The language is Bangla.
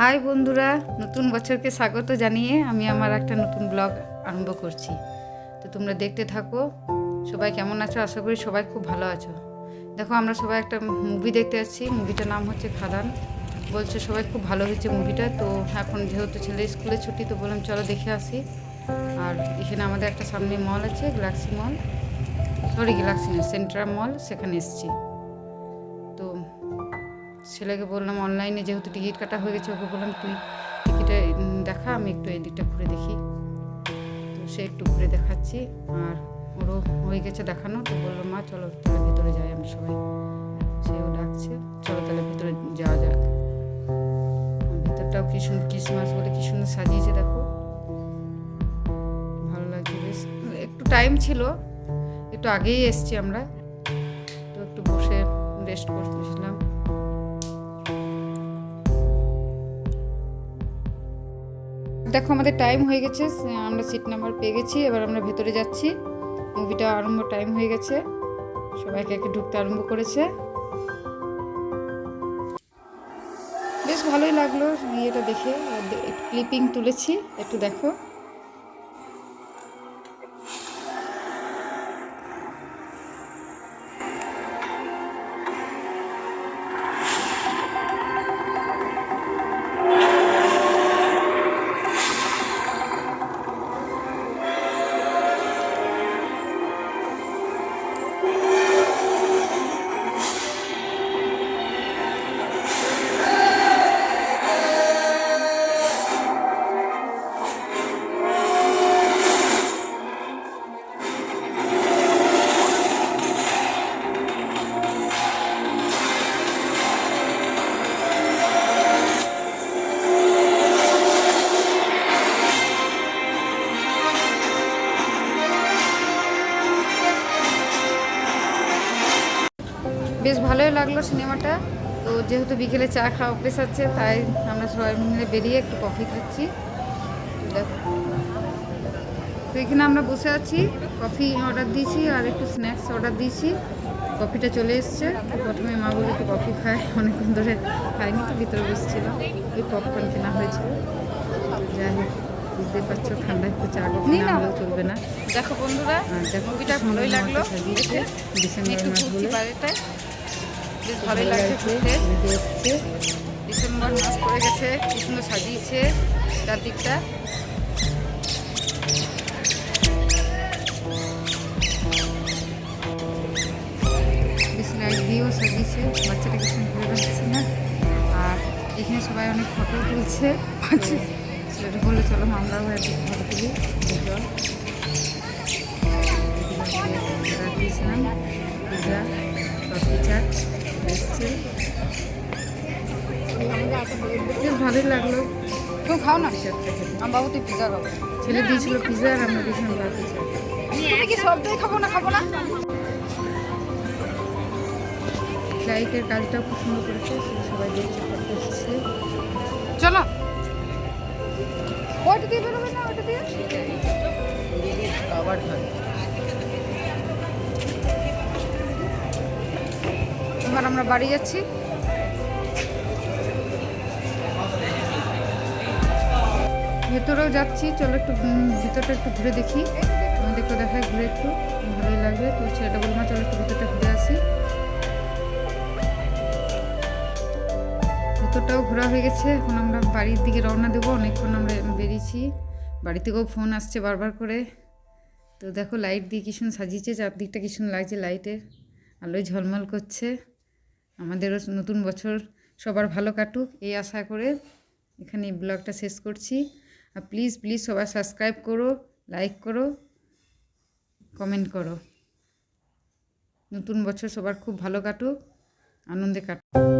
হাই বন্ধুরা, নতুন বছরকে স্বাগত জানিয়ে আমি আমার একটা নতুন ব্লগ আরম্ভ করছি। তো তোমরা দেখতে থাকো। সবাই কেমন আছো? আশা করি সবাই খুব ভালো আছো। দেখো, আমরা সবাই একটা মুভি দেখতে যাচ্ছি। মুভিটার নাম হচ্ছে খাদান। বলছে সবাই খুব ভালো হয়েছে মুভিটা। তো এখন যেহেতু ছেলে স্কুলে ছুটি, তো বললাম চলো দেখে আসি। আর এখানে আমাদের একটা সামনে মল আছে, গ্যালাক্সি মল, সরি গ্যালাক্সি না, সেন্ট্রাল মল, সেখানে এসেছি। তো ছেলেকে বললাম অনলাইনে যেহেতু টিকিট কাটা হয়ে গেছে, ওকে বললাম তুই টিকিটে দেখা, আমি একটু এই দিকটা ঘুরে দেখি। তো সে একটু ঘুরে দেখাচ্ছি, আর ওরও হয়ে গেছে দেখানো। তো বললো মা চলো তাহলে ভেতরে যাই আমরা সবাই। সেও ডাকছে, চলো তাহলে ভেতরে যাওয়া যাক। ভেতরটাও কি সুন্দর, ক্রিসমাস বলে কি সুন্দর সাজিয়েছে দেখো, ভালো লাগছে বেশ। একটু টাইম ছিল, একটু আগেই এসছি আমরা, তো একটু বসে রেস্ট করতেছিলাম। দেখো আমাদের টাইম হয়ে গেছে, আমরা সিট নাম্বার পেয়ে গেছি। এবার আমরা ভেতরে যাচ্ছি। মুভিটা আরম্ভ টাইম হয়ে গেছে, সবাইকে একে ঢুকতে আরম্ভ করেছে। বেশ ভালোই লাগলো ইয়েটা দেখে, ক্লিপিং তুলেছি, একটু দেখো। বেশ ভালোই লাগলো সিনেমাটা। তো যেহেতু বিকেলে চা খাওয়া অভ্যেস আছে, তাই আমরা সবাই মিলে বেরিয়ে একটু কফি খাচ্ছি। তো এখানে আমরা বসে আছি, কফি অর্ডার দিয়েছি আর একটু স্ন্যাক্স অর্ডার দিয়েছি। কফিটা চলে এসছে। তো প্রথমে মা বলে একটু কফি খায়, অনেকক্ষণ ধরে খাইনি, তো ভিতরে বসছিল। ওই পপকর্ন কেনা হয়েছিল। যাই হোক, বুঝতে পারছো ঠান্ডায় একটু চা কফি না হলেও চলবে না। দেখো বন্ধুরা, মুভিটা ভালোই লাগলো, ডিসেম্বর মাস বলে বেশ ভালোই লাগছে ঘুরতে। ডিসেম্বর মাস পড়ে গেছে, কি সুন্দর সাজিয়েছে চারদিকটা। বেশ লাইট দিয়েও সাজিয়েছে, বাচ্চাটা কিছু ঘুরে বেড়াচ্ছে না। আর এখানে সবাই অনেক ফটো তুলছে। সেটা বলে চলো আমরাও ফটো তুলি। অর্ডার দিয়েছিলাম পিজা, কফি, চাট এসছে। বেশ ভালোই লাগলো। কেউ খাও না, আমার বাবু তুই পিজা খাবো। ছেলে দিয়েছিল পিজা আর আমরা দিয়েছিলাম বাকি চাট। কি সবটাই খাবো না লাইটের কাজটাও খুব সুন্দর করেছে, সবাই দেখছে, করছে। চলো ওইটা দিয়ে বেরোবে না, ওইটা দিয়ে আবার এবার আমরা বাড়ি যাচ্ছি। ভেতরেও যাচ্ছি, চলো একটু ভিতরটা একটু ঘুরে দেখি। আমাদেরকেও দেখায় ঘুরে, একটু ভালোই লাগবে। তো ছেলেটা বলবো চলো একটু ভিতরটা ঘুরে আসি। ভেতরটাও ঘোরা হয়ে গেছে, এখন আমরা বাড়ির দিকে রওনা দেবো। অনেকক্ষণ আমরা বেরিয়েছি, বাড়ি থেকেও ফোন আসছে বারবার করে। তো দেখো লাইট দিয়ে কি সুন্দর সাজিয়েছে, চারদিকটা কি সুন্দর লাগছে, লাইটের আলোয় ঝলমল করছে। আমাদেরও নতুন বছর সবার ভালো কাটুক এই আশা করে এখানে এই ব্লগটা শেষ করছি। আর প্লিজ প্লিজ সবাই সাবস্ক্রাইব করো, লাইক করো, কমেন্ট করো। নতুন বছর সবার খুব ভালো কাটুক, আনন্দে কাটুক।